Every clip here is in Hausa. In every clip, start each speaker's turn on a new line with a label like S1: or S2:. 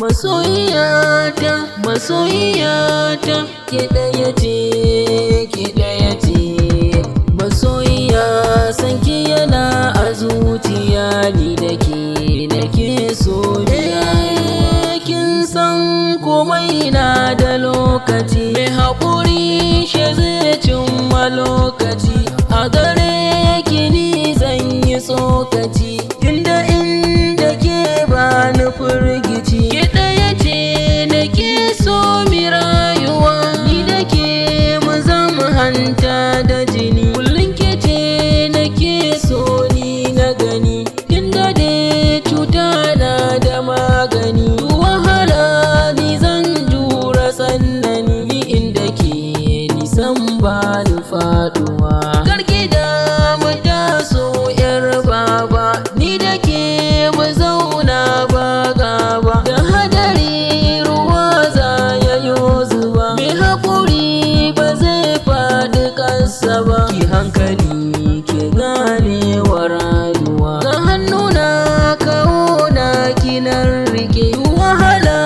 S1: Masoyiyata, masoyiyata, ke ɗaya ce, ke ɗaya ce. Masoyiya sanki yana a zuciya, ni da ke nake so biya. Kin san komai na da lokaci, mai haƙuri shi zai cimma lokaci. A gare ki ni zan yi tsokaci, tunda inda ke ba ni firgici. Ke ɗaya ce nake so mi rayuwa, ni da ke mu zama hanta da jini. Kullum ke ce nake so ni na gani, tunda dai cuta na da magani. Wahala ni zan jura sannani, ni inda ke nisan ba ni faɗuwa. Karki da mu taso yar baba, ni da ke mu zauna ba gaba. Da hadari ruwa za ya yo zuba, mai haƙuri ba zai faɗi ƙasa ba. Ki hankali ke gane wa rayuwa, ga hannuna kawo na kinan rike. Wahala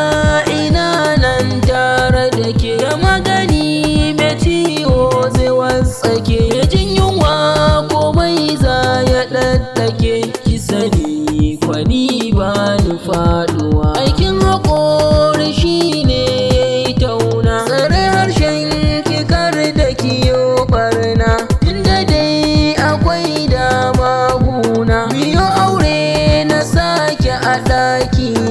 S1: ina nan tare da ke, da magani mai ciwo zai wasake. Ya jin yunwa komai za ya ɗaɗɗake, ki sani kwani ba ni faɗuwa. Aikin haƙori shi ne ya yi tauna, tsare harshen ki kar da kiyo ɓarna. Tunda dai akwai dama guna, miyo aure na sake a ɗaki